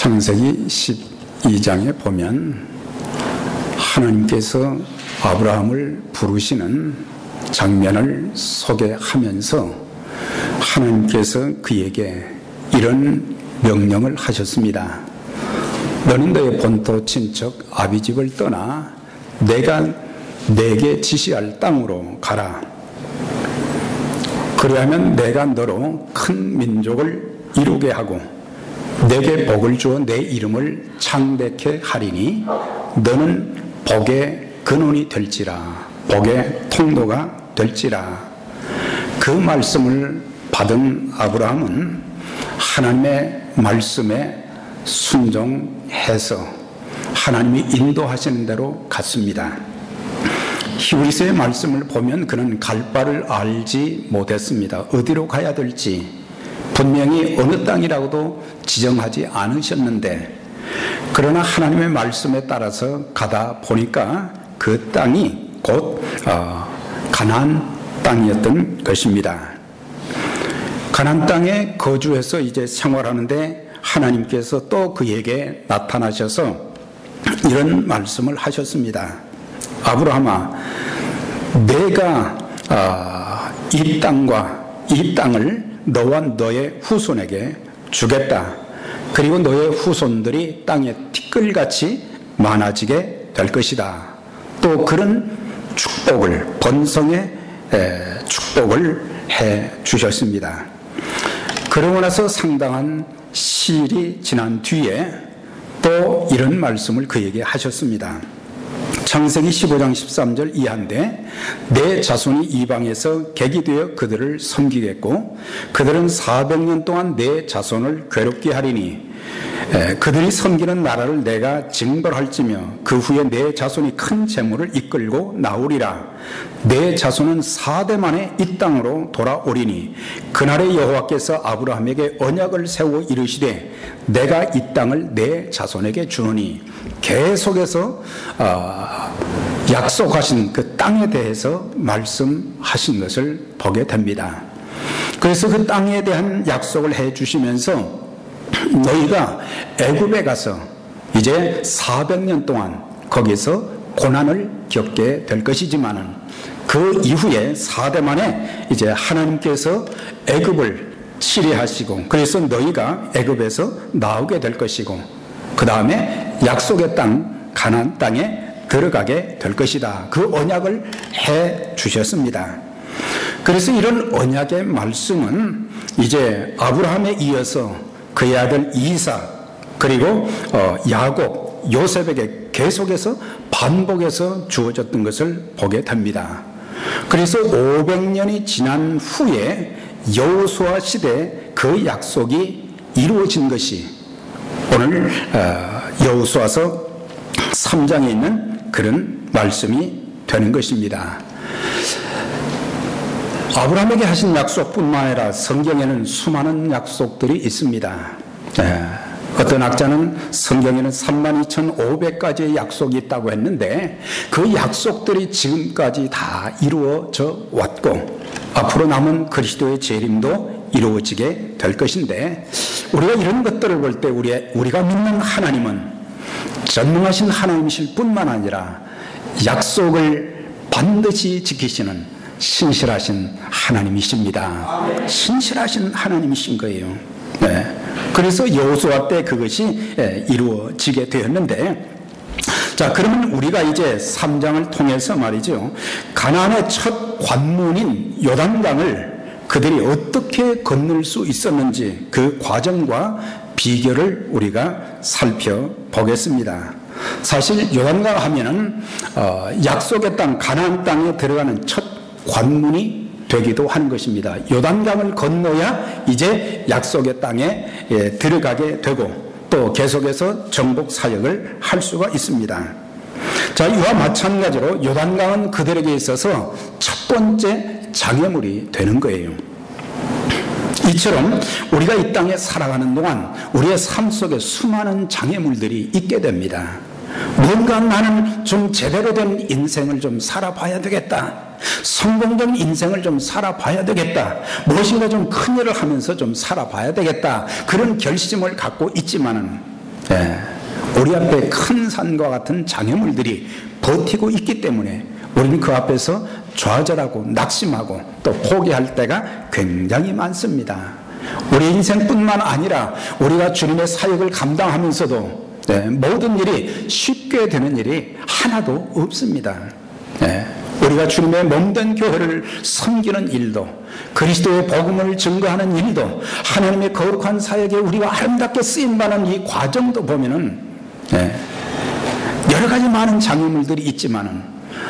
창세기 12장에 보면 하나님께서 아브라함을 부르시는 장면을 소개하면서 하나님께서 그에게 이런 명령을 하셨습니다. 너는 너의 본토 친척 아비집을 떠나 내가 내게 지시할 땅으로 가라. 그리하면 내가 너로 큰 민족을 이루게 하고 내게 복을 주어 내 이름을 창대케 하리니 너는 복의 근원이 될지라, 복의 통로가 될지라. 그 말씀을 받은 아브라함은 하나님의 말씀에 순종해서 하나님이 인도하시는 대로 갔습니다. 히브리서의 말씀을 보면 그는 갈 바를 알지 못했습니다. 어디로 가야 될지 분명히 어느 땅이라고도 지정하지 않으셨는데, 그러나 하나님의 말씀에 따라서 가다 보니까 그 땅이 곧 가나안 땅이었던 것입니다. 가나안 땅에 거주해서 이제 생활하는데 하나님께서 또 그에게 나타나셔서 이런 말씀을 하셨습니다. 아브라함아, 내가 이 땅을 너와 너의 후손에게 주겠다. 그리고 너의 후손들이 땅의 티끌같이 많아지게 될 것이다. 또 그런 축복을, 번성의 축복을 해 주셨습니다. 그러고 나서 상당한 시일이 지난 뒤에 또 이런 말씀을 그에게 하셨습니다. 창세기 15장 13절 이하인데, 내 자손이 이방에서 객이 되어 그들을 섬기겠고 그들은 400년 동안 내 자손을 괴롭게 하리니 그들이 섬기는 나라를 내가 징벌할지며 그 후에 내 자손이 큰 재물을 이끌고 나오리라. 내 자손은 4대 만에 이 땅으로 돌아오리니 그날에 여호와께서 아브라함에게 언약을 세워 이르시되 내가 이 땅을 내 자손에게 주노니, 계속해서 약속하신 그 땅에 대해서 말씀하신 것을 보게 됩니다. 그래서 그 땅에 대한 약속을 해 주시면서 너희가 애굽에 가서 이제 400년 동안 거기서 고난을 겪게 될 것이지만은 그 이후에 4대 만에 이제 하나님께서 애굽을 치리하시고 그래서 너희가 애굽에서 나오게 될 것이고 그 다음에 약속의 땅 가나안 땅에 들어가게 될 것이다. 그 언약을 해 주셨습니다. 그래서 이런 언약의 말씀은 이제 아브라함에 이어서 그의 아들 이삭 그리고 야곱, 요셉에게 계속해서 반복해서 주어졌던 것을 보게 됩니다. 그래서 500년이 지난 후에 여호수아 시대에 그 약속이 이루어진 것이 오늘 여호수아서 3장에 있는 그런 말씀이 되는 것입니다. 아브라함에게 하신 약속뿐만 아니라 성경에는 수많은 약속들이 있습니다. 어떤 학자는 성경에는 32,500가지의 약속이 있다고 했는데 그 약속들이 지금까지 다 이루어져 왔고 앞으로 남은 그리스도의 재림도 이루어지게 될 것인데, 우리가 이런 것들을 볼 때 우리가 믿는 하나님은 전능하신 하나님이실 뿐만 아니라 약속을 반드시 지키시는 신실하신 하나님이십니다. 신실하신 하나님이신 거예요. 그래서 여호수아 때 그것이 이루어지게 되었는데, 자, 그러면 우리가 이제 3장을 통해서 말이죠, 가나안의 첫 관문인 요단강을 그들이 어떻게 건널 수 있었는지 그 과정과 비결을 우리가 살펴보겠습니다. 사실 요단강 하면은 약속의 땅 가나안 땅에 들어가는 첫 관문이 되기도 하는 것입니다. 요단강을 건너야 이제 약속의 땅에 들어가게 되고 또 계속해서 정복 사역을 할 수가 있습니다. 자, 이와 마찬가지로 요단강은 그들에게 있어서 첫 번째 장애물이 되는 거예요. 이처럼 우리가 이 땅에 살아가는 동안 우리의 삶 속에 수많은 장애물들이 있게 됩니다. 뭔가 나는 좀 제대로 된 인생을 좀 살아봐야 되겠다. 성공적인 인생을 좀 살아봐야 되겠다. 무엇인가 좀 큰 일을 하면서 좀 살아봐야 되겠다. 그런 결심을 갖고 있지만은 우리 앞에 큰 산과 같은 장애물들이 버티고 있기 때문에 우리는 그 앞에서 좌절하고 낙심하고 또 포기할 때가 굉장히 많습니다. 우리 인생뿐만 아니라 우리가 주님의 사역을 감당하면서도 모든 일이 쉽게 되는 일이 하나도 없습니다. 우리가 주님의 몸된 교회를 섬기는 일도, 그리스도의 복음을 증거하는 일도, 하나님의 거룩한 사역에 우리가 아름답게 쓰임받는 이 과정도 보면은 여러 가지 많은 장애물들이 있지만은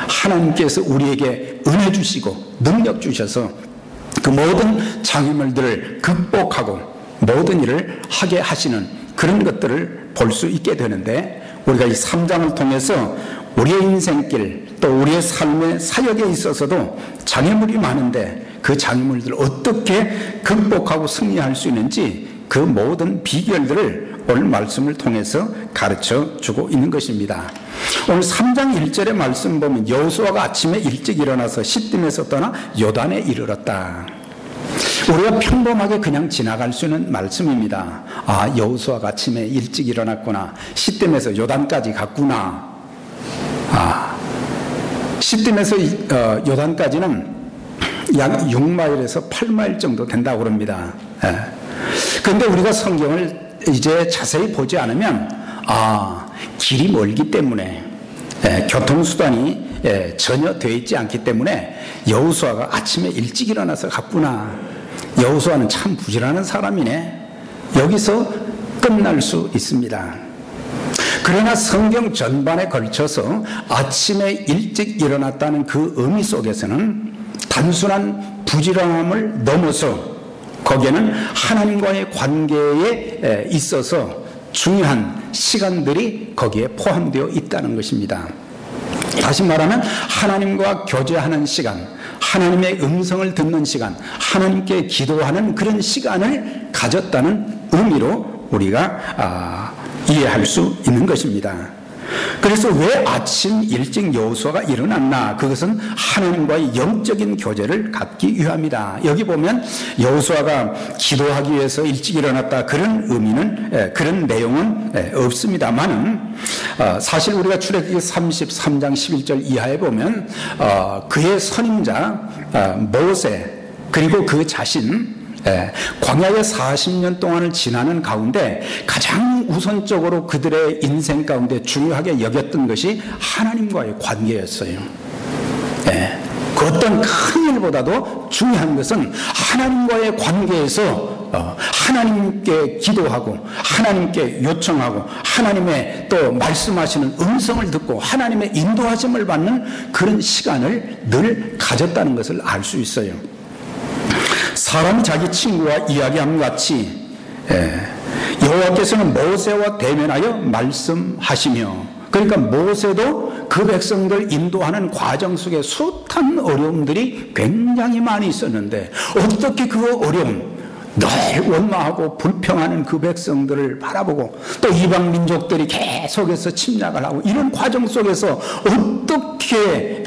하나님께서 우리에게 은혜 주시고 능력 주셔서 그 모든 장애물들을 극복하고 모든 일을 하게 하시는 그런 것들을 볼 수 있게 되는데, 우리가 이 3장을 통해서 우리의 인생길 또 우리의 삶의 사역에 있어서도 장애물이 많은데 그 장애물들을 어떻게 극복하고 승리할 수 있는지 그 모든 비결들을 오늘 말씀을 통해서 가르쳐 주고 있는 것입니다. 오늘 3장 1절의 말씀 보면 여호수아가 아침에 일찍 일어나서 시딤에서 떠나 요단에 이르렀다. 우리가 평범하게 그냥 지나갈 수 있는 말씀입니다. 아, 여호수아가 아침에 일찍 일어났구나, 시딤에서 요단까지 갔구나. 시딤에서 요단까지는 약 6마일에서 8마일 정도 된다고 그럽니다. 그런데 우리가 성경을 이제 자세히 보지 않으면 길이 멀기 때문에 교통수단이 전혀 되어 있지 않기 때문에 여호수아가 아침에 일찍 일어나서 갔구나, 여호수아는 참 부지런한 사람이네, 여기서 끝날 수 있습니다. 그러나 성경 전반에 걸쳐서 아침에 일찍 일어났다는 그 의미 속에서는 단순한 부지런함을 넘어서 거기에는 하나님과의 관계에 있어서 중요한 시간들이 거기에 포함되어 있다는 것입니다. 다시 말하면 하나님과 교제하는 시간, 하나님의 음성을 듣는 시간, 하나님께 기도하는 그런 시간을 가졌다는 의미로 우리가 이해할 수 있는 것입니다. 그래서 왜 아침 일찍 여호수아가 일어났나? 그것은 하나님과의 영적인 교제를 갖기 위함이다. 여기 보면 여호수아가 기도하기 위해서 일찍 일어났다, 그런 의미는, 그런 내용은 없습니다만은 사실 우리가 출애굽기 33장 11절 이하에 보면 그의 선임자 모세 그리고 그 자신 광야의 40년 동안을 지나는 가운데 가장 우선적으로 그들의 인생 가운데 중요하게 여겼던 것이 하나님과의 관계였어요. 그 어떤 큰 일보다도 중요한 것은 하나님과의 관계에서 하나님께 기도하고 하나님께 요청하고 하나님의 또 말씀하시는 음성을 듣고 하나님의 인도하심을 받는 그런 시간을 늘 가졌다는 것을 알 수 있어요. 사람이 자기 친구와 이야기함과 같이 여호와께서는 모세와 대면하여 말씀하시며, 그러니까 모세도 그 백성들 인도하는 과정 속에 숱한 어려움들이 굉장히 많이 있었는데 어떻게 그 어려움, 늘 원망하고 불평하는 그 백성들을 바라보고 또 이방 민족들이 계속해서 침략을 하고 이런 과정 속에서 어떻게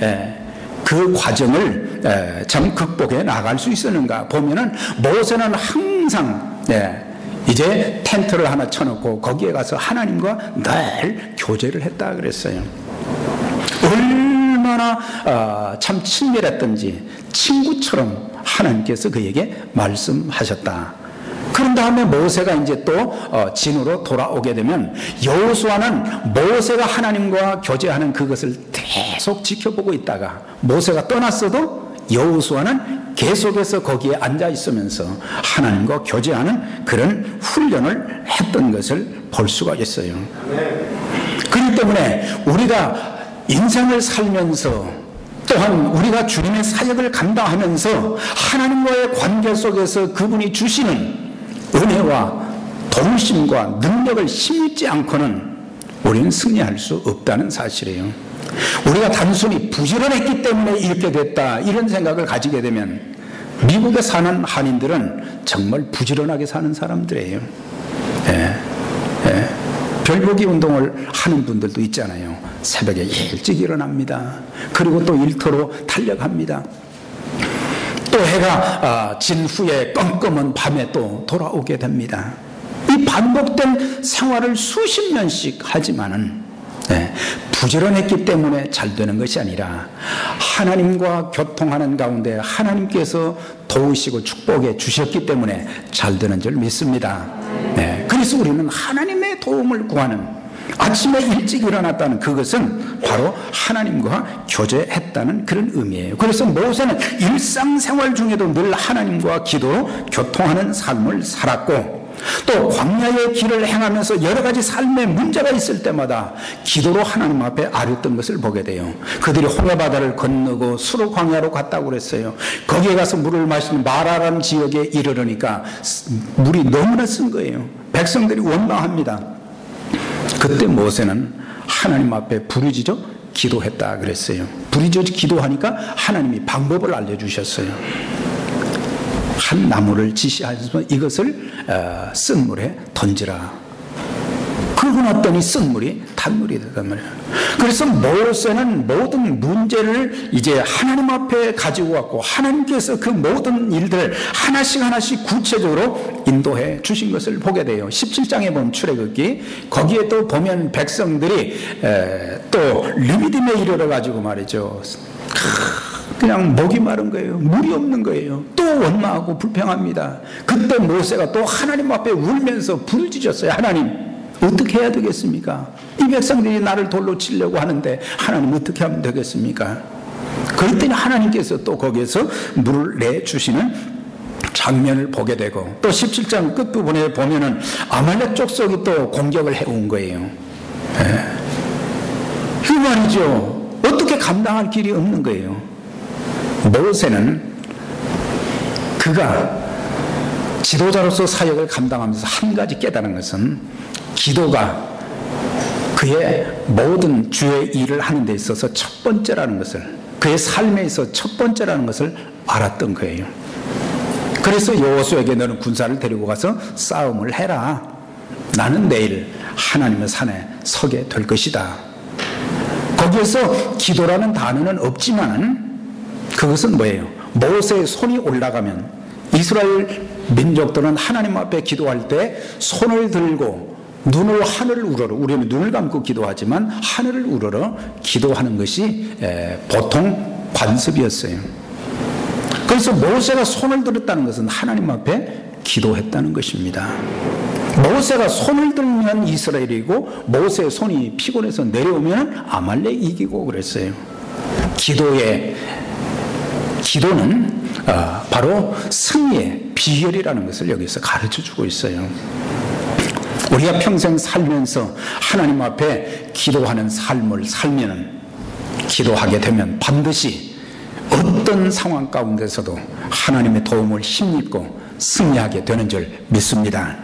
그 과정을 참 극복해 나갈 수 있었는가 보면은 모세는 항상 이제 텐트를 하나 쳐놓고 거기에 가서 하나님과 늘 교제를 했다 그랬어요. 얼마나 참 친밀했던지 친구처럼 하나님께서 그에게 말씀하셨다. 그런 다음에 모세가 이제 또 진으로 돌아오게 되면 여호수아는 모세가 하나님과 교제하는 그것을 계속 지켜보고 있다가 모세가 떠났어도 여호수아는 계속해서 거기에 앉아 있으면서 하나님과 교제하는 그런 훈련을 했던 것을 볼 수가 있어요. 그렇기 때문에 우리가 인생을 살면서 또한 우리가 주님의 사역을 감당하면서 하나님과의 관계 속에서 그분이 주시는 은혜와 동심과 능력을 힘입지 않고는 우리는 승리할 수 없다는 사실이에요. 우리가 단순히 부지런했기 때문에 이렇게 됐다 이런 생각을 가지게 되면 미국에 사는 한인들은 정말 부지런하게 사는 사람들이에요. 별보기 운동을 하는 분들도 있잖아요. 새벽에 일찍 일어납니다. 그리고 또 일터로 달려갑니다. 또 해가 진 후에 껌껌한 밤에 또 돌아오게 됩니다. 이 이 반복된 생활을 수십 년씩 하지만은 부지런했기 때문에 잘 되는 것이 아니라 하나님과 교통하는 가운데 하나님께서 도우시고 축복해 주셨기 때문에 잘 되는 줄 믿습니다. 그래서 우리는 하나님의 도움을 구하는, 아침에 일찍 일어났다는 그것은 바로 하나님과 교제했다는 그런 의미예요. 그래서 모세는 일상생활 중에도 늘 하나님과 기도로 교통하는 삶을 살았고, 또 광야의 길을 행하면서 여러 가지 삶의 문제가 있을 때마다 기도로 하나님 앞에 아뢰었던 것을 보게 돼요. 그들이 홍해바다를 건너고 수르 광야로 갔다고 그랬어요. 거기에 가서 물을 마시는 마라라는 지역에 이르르니까 물이 너무나 쓴 거예요. 백성들이 원망합니다. 그때 모세는 하나님 앞에 부르짖어 기도했다 그랬어요. 부르짖어 기도하니까 하나님이 방법을 알려주셨어요. 한 나무를 지시하셔서 이것을 쓴 물에 던지라. 그러고 났더니 쓴 물이 단물이 되단 말이에요. 그래서 모세는 모든 문제를 이제 하나님 앞에 가지고 왔고, 하나님께서 그 모든 일들을 하나씩 하나씩 구체적으로 인도해 주신 것을 보게 돼요. 17장에 보면 출애굽기, 거기에 또 보면 백성들이 또 르비딤에 이르러 가지고 말이죠, 그냥 목이 마른 거예요. 물이 없는 거예요. 또 원망하고 불평합니다. 그때 모세가 또 하나님 앞에 울면서 부르짖었어요. 하나님, 어떻게 해야 되겠습니까? 이 백성들이 나를 돌로 치려고 하는데 하나님 어떻게 하면 되겠습니까? 그랬더니 하나님께서 또 거기에서 물을 내주시는 장면을 보게 되고, 또 17장 끝부분에 보면은 아말렉 족속이 또 공격을 해온 거예요. 그 말이죠. 어떻게 감당할 길이 없는 거예요. 모세는 그가 지도자로서 사역을 감당하면서 한 가지 깨달은 것은, 기도가 그의 모든 주의 일을 하는 데 있어서 첫 번째라는 것을, 그의 삶에 있어서 첫 번째라는 것을 알았던 거예요. 그래서 여호수아에게 너는 군사를 데리고 가서 싸움을 해라. 나는 내일 하나님의 산에 서게 될 것이다. 거기에서 기도라는 단어는 없지만은 그것은 뭐예요? 모세의 손이 올라가면 이스라엘 민족들은 하나님 앞에 기도할 때 손을 들고 눈을 하늘을 우러러, 우리는 눈을 감고 기도하지만 하늘을 우러러 기도하는 것이 보통 관습이었어요. 그래서 모세가 손을 들었다는 것은 하나님 앞에 기도했다는 것입니다. 모세가 손을 들면 이스라엘이고, 모세의 손이 피곤해서 내려오면 아말렉 이기고 그랬어요. 기도는 바로 승리의 비결이라는 것을 여기서 가르쳐주고 있어요. 우리가 평생 살면서 하나님 앞에 기도하는 삶을 살면은, 기도하게 되면 반드시 어떤 상황 가운데서도 하나님의 도움을 힘입고 승리하게 되는 줄 믿습니다.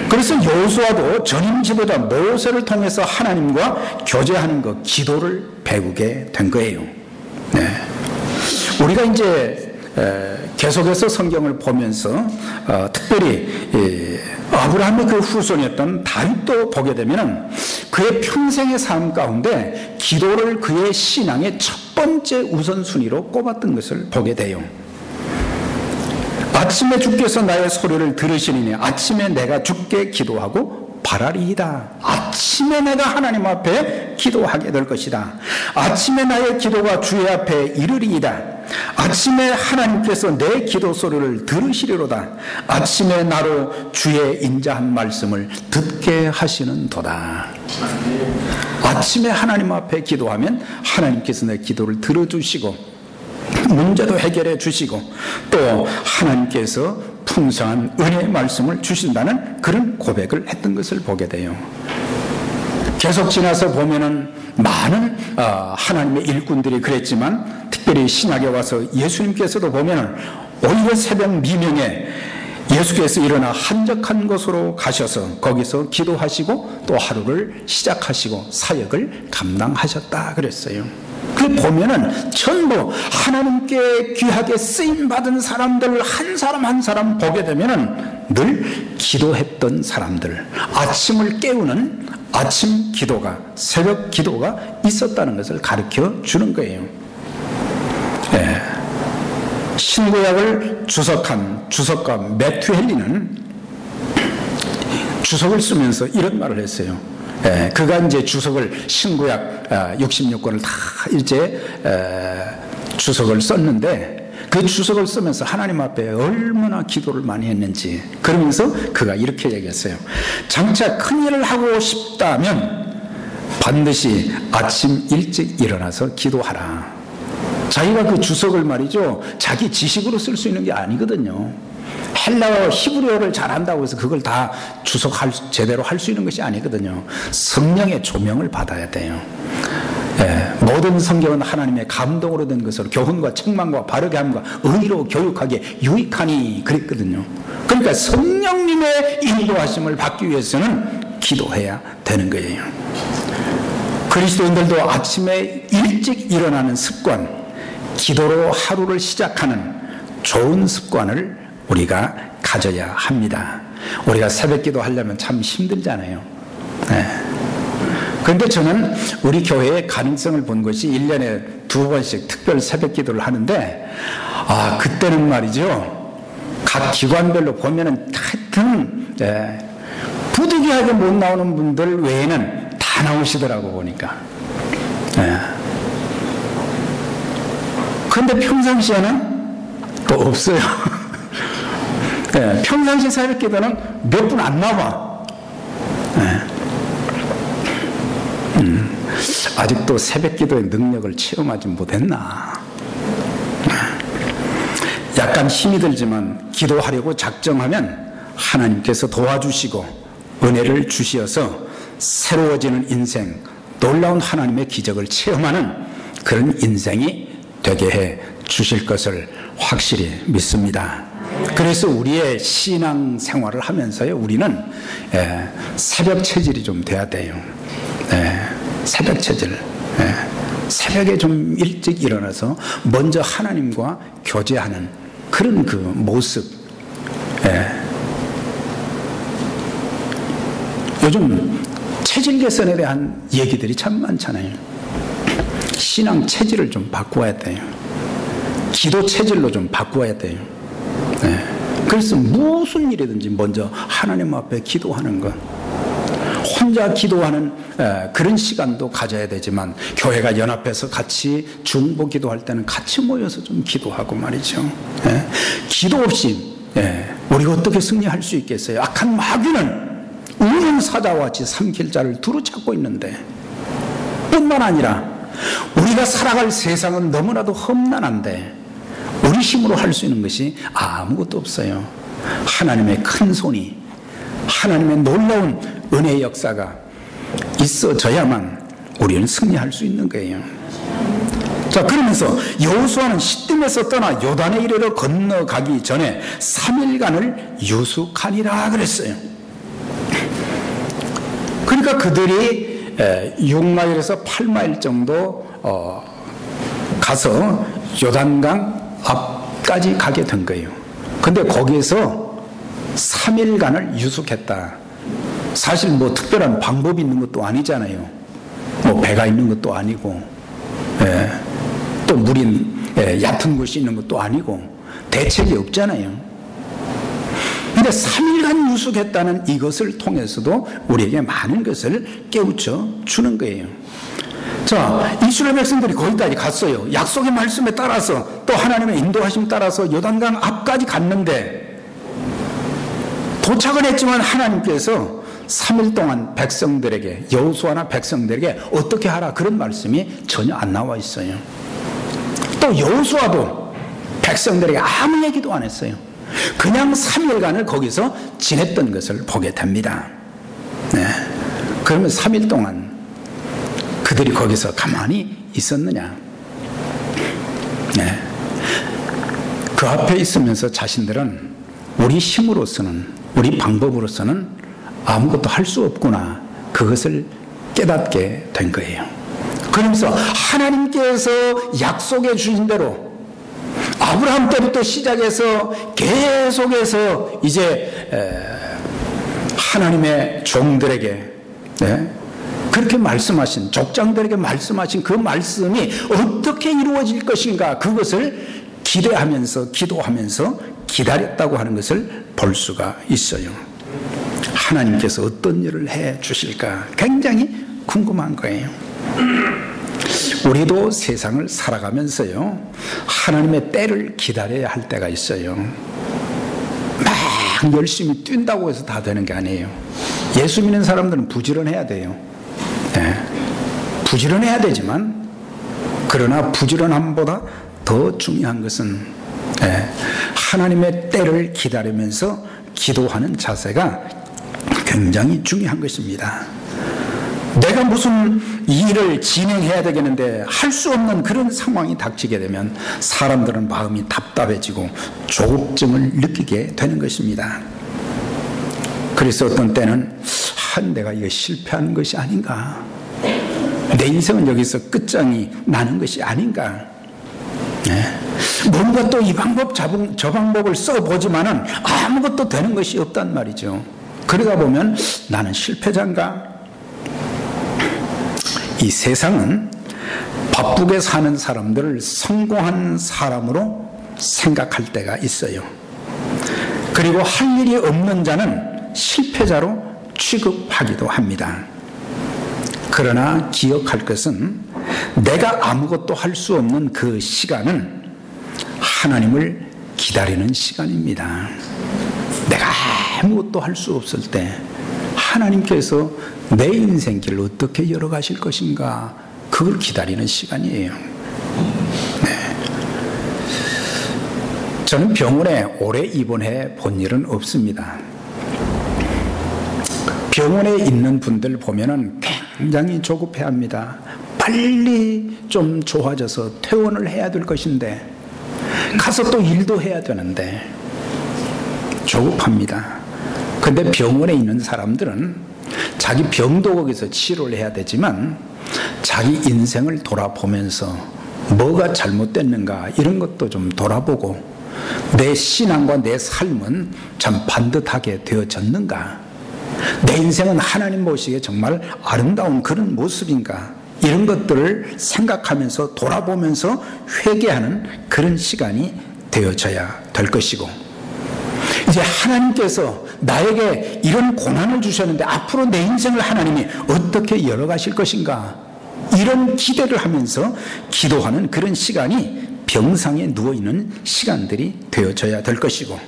그래서 여호수아도 전임 지도자 모세를 통해서 하나님과 교제하는 것, 기도를 배우게 된 거예요. 우리가 이제 계속해서 성경을 보면서 특별히 아브라함의 그 후손이었던 다윗도 보게 되면 그의 평생의 삶 가운데 기도를 그의 신앙의 첫 번째 우선순위로 꼽았던 것을 보게 돼요. 아침에 주께서 나의 소리를 들으시니 아침에 내가 주께 기도하고 바라리이다. 아침에 내가 하나님 앞에 기도하게 될 것이다. 아침에 나의 기도가 주의 앞에 이르리이다. 아침에 하나님께서 내 기도 소리를 들으시리로다. 아침에 나로 주의 인자한 말씀을 듣게 하시는도다. 아침에 하나님 앞에 기도하면 하나님께서 내 기도를 들어주시고 문제도 해결해 주시고, 또 하나님께서 풍성한 은혜의 말씀을 주신다는 그런 고백을 했던 것을 보게 돼요. 계속 지나서 보면은 많은 하나님의 일꾼들이 그랬지만, 특별히 신약에 와서 예수님께서도 보면은 오히려 새벽 미명에 예수께서 일어나 한적한 곳으로 가셔서 거기서 기도하시고 또 하루를 시작하시고 사역을 감당하셨다 그랬어요. 그 보면은 전부 하나님께 귀하게 쓰임받은 사람들 한 사람 한 사람 보게 되면은 늘 기도했던 사람들, 아침을 깨우는 아침 기도가, 새벽 기도가 있었다는 것을 가르쳐 주는 거예요. 신구약을 주석한 주석가 매튜 헨리는 주석을 쓰면서 이런 말을 했어요. 그가 이제 주석을 신구약 66권을 다 이제 주석을 썼는데 그 주석을 쓰면서 하나님 앞에 얼마나 기도를 많이 했는지 그러면서 그가 이렇게 얘기했어요. 장차 큰 일을 하고 싶다면 반드시 아침 일찍 일어나서 기도하라. 자기가 그 주석을 말이죠, 자기 지식으로 쓸 수 있는 게 아니거든요. 헬라어 히브리어를 잘한다고 해서 그걸 다 제대로 할 수 있는 것이 아니거든요. 성령의 조명을 받아야 돼요. 모든 성경은 하나님의 감동으로 된 것으로 교훈과 책망과 바르게 함과 의로 교육하기에 유익하니 그랬거든요. 그러니까 성령님의 인도하심을 받기 위해서는 기도해야 되는 거예요. 그리스도인들도 아침에 일찍 일어나는 습관, 기도로 하루를 시작하는 좋은 습관을 우리가 가져야 합니다. 우리가 새벽 기도 하려면 참 힘들잖아요. 그런데 저는 우리 교회의 가능성을 본 것이 1년에 2번씩 특별 새벽 기도를 하는데, 그때는 말이죠, 각 기관별로 보면은 하여튼 부득이하게 못 나오는 분들 외에는 다 나오시더라고 보니까. 그런데 평상시에는 또 없어요. 평상시 새벽 기도는 몇 분 안 나와. 아직도 새벽 기도의 능력을 체험하지 못했나. 약간 힘이 들지만 기도하려고 작정하면 하나님께서 도와주시고 은혜를 주시어서 새로워지는 인생, 놀라운 하나님의 기적을 체험하는 그런 인생이 되게 해 주실 것을 확실히 믿습니다. 그래서 우리의 신앙 생활을 하면서요, 우리는 새벽 체질이 좀 돼야 돼요. 새벽 체질. 새벽에 좀 일찍 일어나서 먼저 하나님과 교제하는 그런 그 모습. 요즘 체질 개선에 대한 얘기들이 참 많잖아요. 신앙 체질을 좀 바꿔야 돼요. 기도 체질로 좀 바꿔야 돼요. 그래서 무슨 일이든지 먼저 하나님 앞에 기도하는 것, 혼자 기도하는 그런 시간도 가져야 되지만 교회가 연합해서 같이 중보 기도할 때는 같이 모여서 좀 기도하고 말이죠. 기도 없이 우리가 어떻게 승리할 수 있겠어요? 악한 마귀는 우렁사자와 같이 삼킬 자를 두루 찾고 있는데, 뿐만 아니라 우리가 살아갈 세상은 너무나도 험난한데 우리 힘으로 할 수 있는 것이 아무것도 없어요. 하나님의 큰 손이, 하나님의 놀라운 은혜의 역사가 있어져야만 우리는 승리할 수 있는 거예요. 자, 그러면서 여호수아는 시딤에서 떠나 요단에 이르러 건너가기 전에 3일간을 유숙하니라 그랬어요. 그러니까 그들이 6마일에서 8마일 정도 가서 요단강 앞까지 가게 된 거예요. 근데 거기에서 3일간을 유숙했다. 사실 뭐 특별한 방법이 있는 것도 아니잖아요. 뭐 배가 있는 것도 아니고, 또 물이 얕은 곳이 있는 것도 아니고 대책이 없잖아요. 근데 3일간 유숙했다는 이것을 통해서도 우리에게 많은 것을 깨우쳐 주는 거예요. 자, 이스라엘 백성들이 거기까지 갔어요. 약속의 말씀에 따라서 또 하나님의 인도하심 따라서 요단강 앞까지 갔는데, 도착은 했지만 하나님께서 3일 동안 백성들에게, 여호수아나 백성들에게 어떻게 하라 그런 말씀이 전혀 안 나와 있어요. 또 여호수아도 백성들에게 아무 얘기도 안 했어요. 그냥 3일간을 거기서 지냈던 것을 보게 됩니다. 그러면 3일 동안 그들이 거기서 가만히 있었느냐? 그 앞에 있으면서 자신들은 우리 힘으로서는, 우리 방법으로서는 아무것도 할 수 없구나, 그것을 깨닫게 된 거예요. 그러면서 하나님께서 약속해 주신 대로 아브라함 때부터 시작해서 계속해서 이제 하나님의 종들에게 그렇게 말씀하신, 족장들에게 말씀하신 그 말씀이 어떻게 이루어질 것인가, 그것을 기대하면서 기도하면서 기다렸다고 하는 것을 볼 수가 있어요. 하나님께서 어떤 일을 해 주실까 굉장히 궁금한 거예요. 우리도 세상을 살아가면서요, 하나님의 때를 기다려야 할 때가 있어요. 막 열심히 뛴다고 해서 다 되는 게 아니에요. 예수 믿는 사람들은 부지런해야 돼요. 네. 부지런해야 되지만, 그러나 부지런함보다 더 중요한 것은 하나님의 때를 기다리면서 기도하는 자세가 굉장히 중요한 것입니다. 내가 무슨 일을 진행해야 되겠는데 할 수 없는 그런 상황이 닥치게 되면 사람들은 마음이 답답해지고 조급증을 느끼게 되는 것입니다. 그래서 어떤 때는 내가 이거 실패한 것이 아닌가, 내 인생은 여기서 끝장이 나는 것이 아닌가, 뭔가 또 이 방법 저 방법을 써보지만은 아무것도 되는 것이 없단 말이죠. 그러다 보면 나는 실패자인가? 이 세상은 바쁘게 사는 사람들을 성공한 사람으로 생각할 때가 있어요. 그리고 할 일이 없는 자는 실패자로 취급하기도 합니다. 그러나 기억할 것은 내가 아무것도 할 수 없는 그 시간은 하나님을 기다리는 시간입니다. 내가 아무것도 할 수 없을 때 하나님께서 내 인생길을 어떻게 열어가실 것인가, 그걸 기다리는 시간이에요. 저는 병원에 오래 입원해 본 일은 없습니다. 병원에 있는 분들 보면은 굉장히 조급해합니다. 빨리 좀 좋아져서 퇴원을 해야 될 것인데, 가서 또 일도 해야 되는데 조급합니다. 근데 병원에 있는 사람들은 자기 병도 거기서 치료를 해야 되지만 자기 인생을 돌아보면서 뭐가 잘못됐는가 이런 것도 좀 돌아보고, 내 신앙과 내 삶은 참 반듯하게 되어졌는가, 내 인생은 하나님 보시기에 정말 아름다운 그런 모습인가, 이런 것들을 생각하면서 돌아보면서 회개하는 그런 시간이 되어져야 될 것이고, 이제 하나님께서 나에게 이런 고난을 주셨는데 앞으로 내 인생을 하나님이 어떻게 열어가실 것인가, 이런 기대를 하면서 기도하는 그런 시간이 병상에 누워있는 시간들이 되어져야 될 것이고,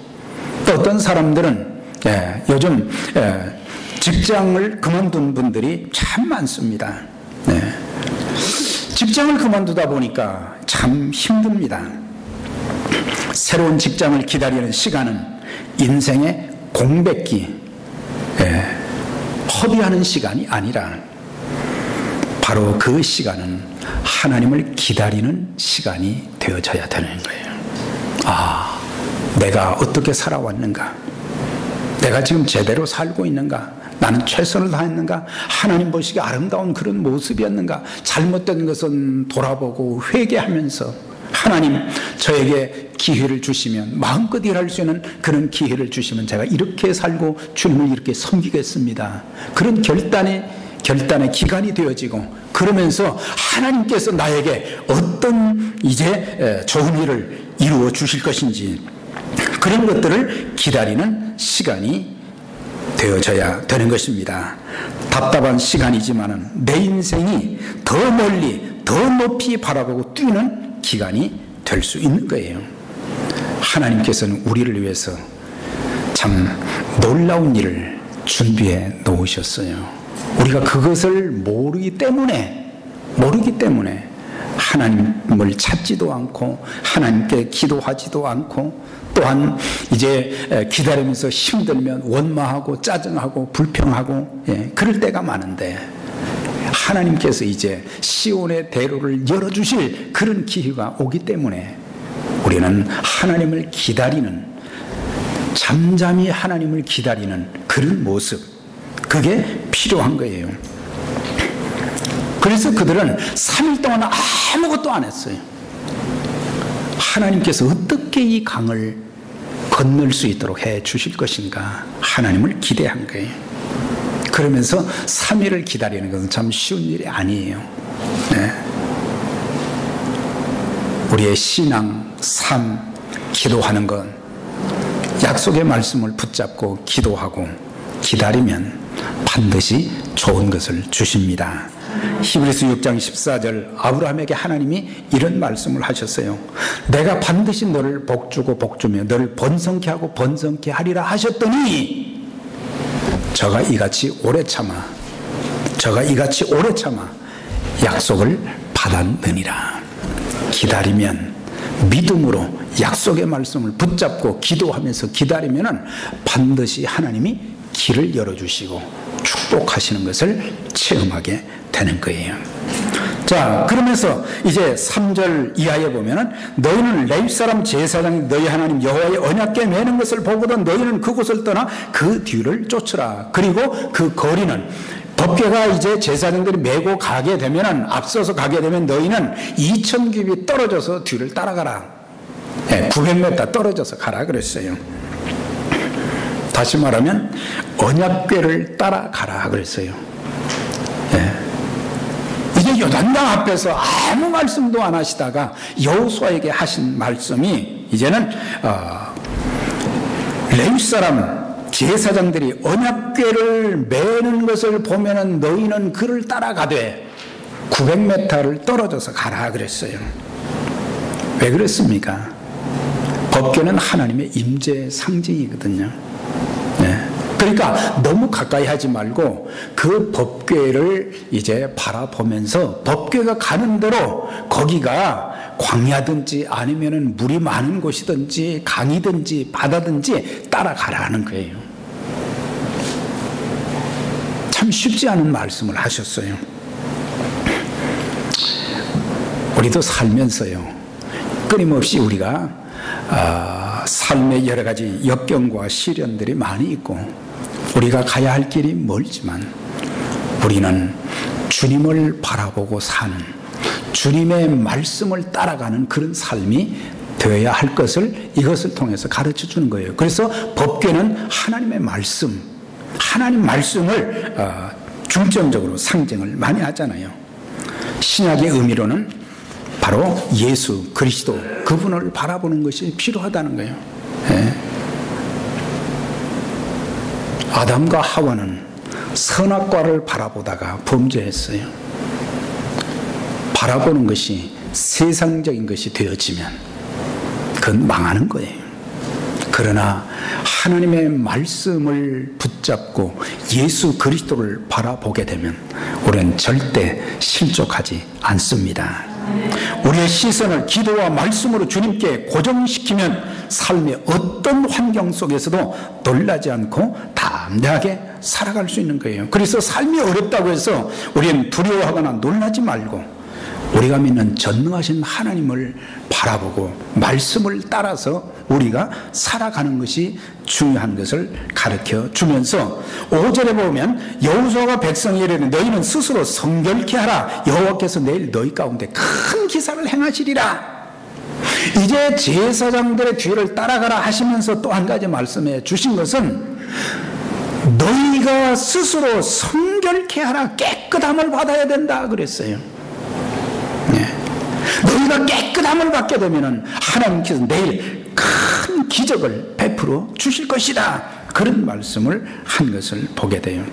또 어떤 사람들은 요즘 직장을 그만둔 분들이 참 많습니다. 직장을 그만두다 보니까 참 힘듭니다. 새로운 직장을 기다리는 시간은 인생의 공백기, 허비하는 시간이 아니라 바로 그 시간은 하나님을 기다리는 시간이 되어져야 되는 거예요. 아, 내가 어떻게 살아왔는가, 내가 지금 제대로 살고 있는가, 나는 최선을 다했는가, 하나님 보시기에 아름다운 그런 모습이었는가, 잘못된 것은 돌아보고 회개하면서 하나님 저에게 기회를 주시면, 마음껏 일할 수 있는 그런 기회를 주시면 제가 이렇게 살고 주님을 이렇게 섬기겠습니다, 그런 결단의 기간이 되어지고, 그러면서 하나님께서 나에게 어떤 이제 좋은 일을 이루어 주실 것인지 그런 것들을 기다리는 시간이 되어져야 되는 것입니다. 답답한 시간이지만은 내 인생이 더 멀리 더 높이 바라보고 뛰는 기간이 될 수 있는 거예요. 하나님께서는 우리를 위해서 참 놀라운 일을 준비해 놓으셨어요. 우리가 그것을 모르기 때문에 하나님을 찾지도 않고 하나님께 기도하지도 않고, 또한 이제 기다리면서 힘들면 원망하고 짜증하고 불평하고 그럴 때가 많은데, 하나님께서 이제 시온의 대로를 열어주실 그런 기회가 오기 때문에 우리는 하나님을 기다리는, 잠잠히 하나님을 기다리는 그런 모습, 그게 필요한 거예요. 그래서 그들은 3일 동안 아무것도 안 했어요. 하나님께서 어떻게 이 강을 건널 수 있도록 해 주실 것인가, 하나님을 기대한 거예요. 그러면서 3일을 기다리는 것은 참 쉬운 일이 아니에요. 우리의 신앙, 삶, 기도하는 건 약속의 말씀을 붙잡고 기도하고 기다리면 반드시 좋은 것을 주십니다. 히브리서 6장 14절 아브라함에게 하나님이 이런 말씀을 하셨어요. 내가 반드시 너를 복주고 복주며 너를 번성케 하고 번성케 하리라 하셨더니 저가 이같이 오래 참아 약속을 받았느니라. 기다리면 믿음으로 약속의 말씀을 붙잡고 기도하면서 기다리면 반드시 하나님이 길을 열어주시고 축복하시는 것을 체험하게 되는 거예요. 자, 그러면서 이제 3절 이하에 보면은 너희는 레위 사람 제사장이 너희 하나님 여호와의 언약궤 매는 것을 보거든 너희는 그곳을 떠나 그 뒤를 쫓으라. 그리고 그 거리는 법궤가 이제 제사장들이 메고 가게 되면은 앞서서 가게 되면 너희는 2000규빗 떨어져서 뒤를 따라가라. 900m 떨어져서 가라 그랬어요. 다시 말하면 언약궤를 따라가라 그랬어요. 이제 요단강 앞에서 아무 말씀도 안 하시다가 여호수아에게 하신 말씀이 이제는 레위 사람 제사장들이 언약궤를 매는 것을 보면은 너희는 그를 따라가되 900m를 떨어져서 가라 그랬어요. 왜 그랬습니까? 법궤는 하나님의 임재의 상징이거든요. 그러니까 너무 가까이 하지 말고 그 법궤를 이제 바라보면서 법궤가 가는 대로 거기가 광야든지 아니면은 물이 많은 곳이든지 강이든지 바다든지 따라가라는 거예요. 참 쉽지 않은 말씀을 하셨어요. 우리도 살면서요, 끊임없이 우리가 삶의 여러 가지 역경과 시련들이 많이 있고 우리가 가야 할 길이 멀지만 우리는 주님을 바라보고 사는, 주님의 말씀을 따라가는 그런 삶이 되어야 할 것을 이것을 통해서 가르쳐 주는 거예요. 그래서 법궤는 하나님의 말씀, 하나님 말씀을 중점적으로 상징을 많이 하잖아요. 신약의 의미로는 바로 예수 그리스도 그분을 바라보는 것이 필요하다는 거예요. 아담과 하와는 선악과를 바라보다가 범죄했어요. 바라보는 것이 세상적인 것이 되어지면 그건 망하는 거예요. 그러나 하나님의 말씀을 붙잡고 예수 그리스도를 바라보게 되면 우리는 절대 실족하지 않습니다. 우리의 시선을 기도와 말씀으로 주님께 고정시키면 삶의 어떤 환경 속에서도 놀라지 않고 담대하게 살아갈 수 있는 거예요. 그래서 삶이 어렵다고 해서 우리는 두려워하거나 놀라지 말고 우리가 믿는 전능하신 하나님을 바라보고 말씀을 따라서 우리가 살아가는 것이 중요한 것을 가르쳐 주면서 5절에 보면 여호수아가 백성에게 이르되 너희는 스스로 성결케 하라. 여호와께서 내일 너희 가운데 큰 기사를 행하시리라. 이제 제사장들의 뒤를 따라가라 하시면서 또 한 가지 말씀해 주신 것은 너희가 스스로 성결케 하라. 깨끗함을 받아야 된다 그랬어요. 너희가 깨끗함을 받게 되면 하나님께서 내일 큰 기적을 베풀어 주실 것이다. 그런 말씀을 한 것을 보게 돼요.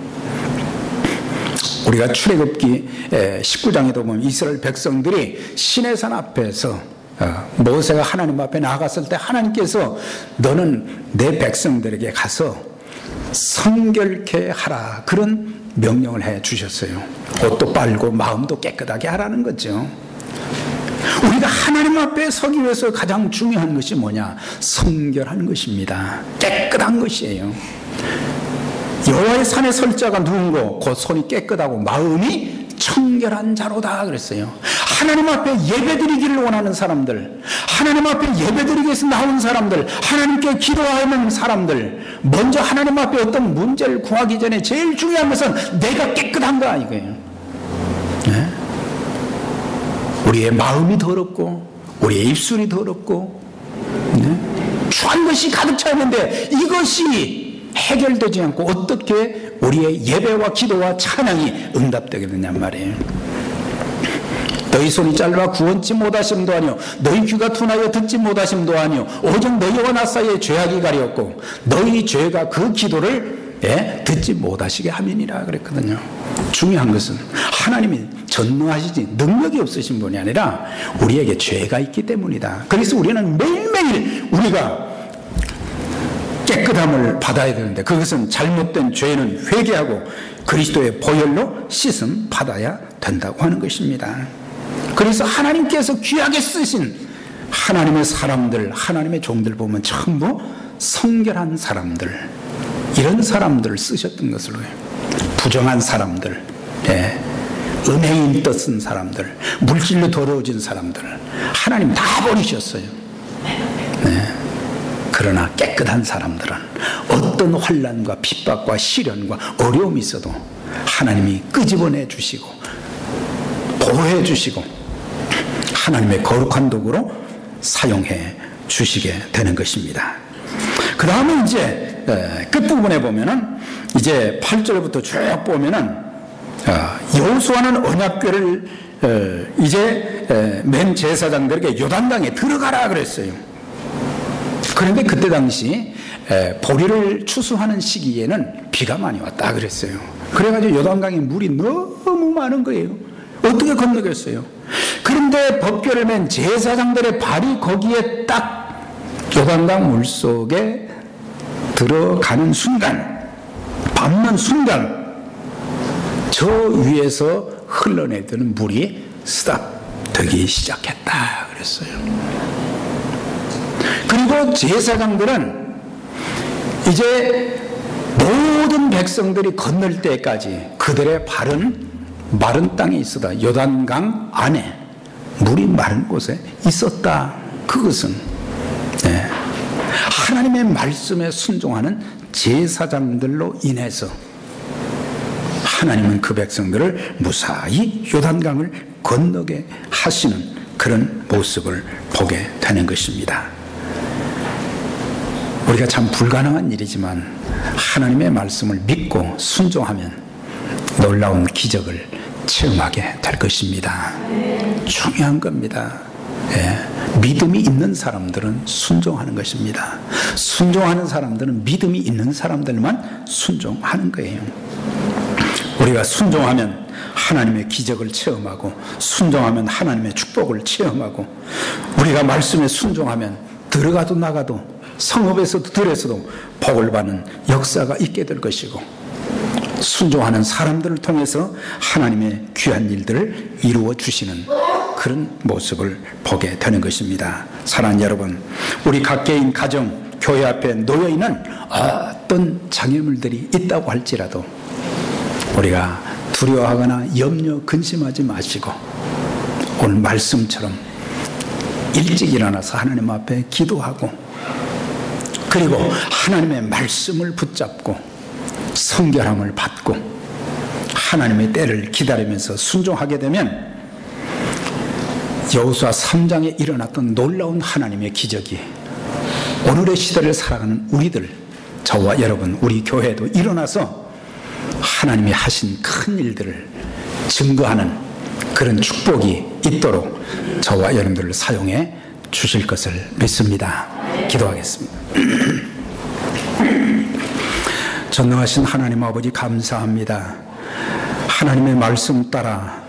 우리가 출애굽기 19장에도 보면 이스라엘 백성들이 시내산 앞에서 모세가 하나님 앞에 나아갔을 때 하나님께서 너는 내 백성들에게 가서 성결케 하라 그런 명령을 해 주셨어요. 옷도 빨고 마음도 깨끗하게 하라는 거죠. 우리가 하나님 앞에 서기 위해서 가장 중요한 것이 뭐냐? 성결한 것입니다. 깨끗한 것이에요. 여호와의 산에 설 자가 누군고 곧 손이 깨끗하고 마음이 청결한 자로다 그랬어요. 하나님 앞에 예배드리기를 원하는 사람들, 하나님 앞에 예배드리기 위해서 나온 사람들, 하나님께 기도하는 사람들, 먼저 하나님 앞에 어떤 문제를 구하기 전에 제일 중요한 것은 내가 깨끗한가 이거예요. 네? 우리의 마음이 더럽고 우리의 입술이 더럽고 추한 것이 가득 차 있는데 이것이 해결되지 않고 어떻게 우리의 예배와 기도와 찬양이 응답되게 되냔 말이에요. 너희 손이 짧아 구원치 못하심도 아니요 너희 귀가 둔하여 듣지 못하심도 아니요 오직 너희와 나 사이에 죄악이 가리었고 너희 죄가 그 기도를 듣지 못하시게 함이니라 그랬거든요. 중요한 것은 하나님이 전능하시지 능력이 없으신 분이 아니라 우리에게 죄가 있기 때문이다. 그래서 우리는 매일매일 우리가 깨끗함을 받아야 되는데 그것은 잘못된 죄는 회개하고 그리스도의 보혈로 씻음 받아야 된다고 하는 것입니다. 그래서 하나님께서 귀하게 쓰신 하나님의 사람들, 하나님의 종들 보면 전부 성결한 사람들, 이런 사람들을 쓰셨던 것으로 해요. 부정한 사람들, 은행인 뜻은 사람들, 물질로 더러워진 사람들 하나님 다 버리셨어요. 그러나 깨끗한 사람들은 어떤 환난과 핍박과 시련과 어려움이 있어도 하나님이 끄집어내 주시고 보호해 주시고 하나님의 거룩한 도구로 사용해 주시게 되는 것입니다. 그 다음에 이제 끝부분에 보면은 이제 8절부터 쭉 보면은 여호수아는 언약궤를 이제 맨 제사장들에게 요단강에 들어가라 그랬어요. 그런데 그때 당시 보리를 추수하는 시기에는 비가 많이 왔다 그랬어요. 그래가지고 요단강에 물이 너무 많은 거예요. 어떻게 건너겠어요? 그런데 법궤를 맨 제사장들의 발이 거기에 딱 요단강 물속에 들어가는 순간, 밟는 순간 저 위에서 흘러내리는 물이 스탑 되기 시작했다 그랬어요. 그리고 제사장들은 이제 모든 백성들이 건널 때까지 그들의 발은 마른 땅에 있었다. 요단강 안에 물이 마른 곳에 있었다. 그것은 하나님의 말씀에 순종하는 제사장들로 인해서 하나님은 그 백성들을 무사히 요단강을 건너게 하시는 그런 모습을 보게 되는 것입니다. 우리가 참 불가능한 일이지만 하나님의 말씀을 믿고 순종하면 놀라운 기적을 체험하게 될 것입니다. 중요한 겁니다. 믿음이 있는 사람들은 순종하는 것입니다. 순종하는 사람들은 믿음이 있는 사람들만 순종하는 거예요. 우리가 순종하면 하나님의 기적을 체험하고 순종하면 하나님의 축복을 체험하고 우리가 말씀에 순종하면 들어가도 나가도 성읍에서도 들에서도 복을 받는 역사가 있게 될 것이고 순종하는 사람들을 통해서 하나님의 귀한 일들을 이루어 주시는 그런 모습을 보게 되는 것입니다. 사랑하는 여러분, 우리 각개인 가정, 교회 앞에 놓여있는 어떤 장애물들이 있다고 할지라도 우리가 두려워하거나 염려, 근심하지 마시고 오늘 말씀처럼 일찍 일어나서 하나님 앞에 기도하고 그리고 하나님의 말씀을 붙잡고 성결함을 받고 하나님의 때를 기다리면서 순종하게 되면 여호수아 3장에 일어났던 놀라운 하나님의 기적이 오늘의 시대를 살아가는 우리들, 저와 여러분, 우리 교회도 일어나서 하나님이 하신 큰 일들을 증거하는 그런 축복이 있도록 저와 여러분들을 사용해 주실 것을 믿습니다. 기도하겠습니다. 전능하신 하나님 아버지 감사합니다. 하나님의 말씀 따라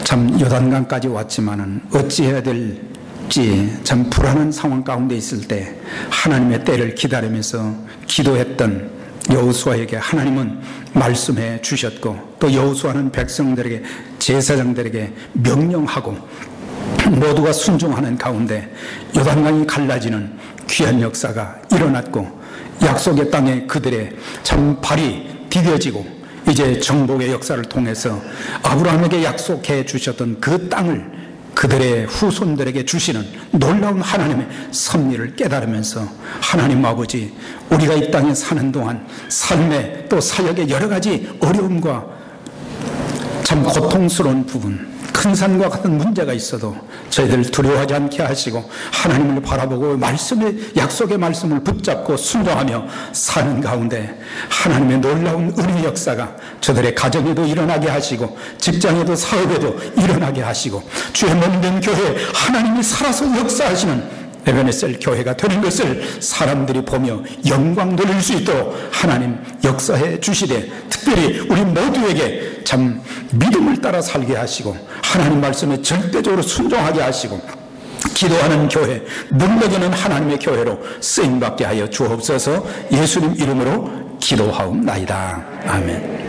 참 요단강까지 왔지만은 어찌해야 될지 참 불안한 상황 가운데 있을 때 하나님의 때를 기다리면서 기도했던 여호수아에게 하나님은 말씀해 주셨고 또 여호수아는 백성들에게 제사장들에게 명령하고 모두가 순종하는 가운데 요단강이 갈라지는 귀한 역사가 일어났고 약속의 땅에 그들의 참 발이 디뎌지고 이제 정복의 역사를 통해서 아브라함에게 약속해 주셨던 그 땅을 그들의 후손들에게 주시는 놀라운 하나님의 섭리를 깨달으면서 하나님 아버지, 우리가 이 땅에 사는 동안 삶의 또 사역의 여러 가지 어려움과 참 고통스러운 부분, 큰 산과 같은 문제가 있어도 저희들 두려워하지 않게 하시고 하나님을 바라보고 말씀의 약속의 말씀을 붙잡고 순종하며 사는 가운데 하나님의 놀라운 은혜 역사가 저들의 가정에도 일어나게 하시고 직장에도 사업에도 일어나게 하시고 주의 몸된 교회에 하나님이 살아서 역사하시는 에베네셀 교회가 되는 것을 사람들이 보며 영광 돌릴 수 있도록 하나님 역사해 주시되, 특별히 우리 모두에게 참 믿음을 따라 살게 하시고 하나님 말씀에 절대적으로 순종하게 하시고 기도하는 교회, 능력 있는 하나님의 교회로 쓰임받게 하여 주옵소서. 예수님 이름으로 기도하옵나이다. 아멘.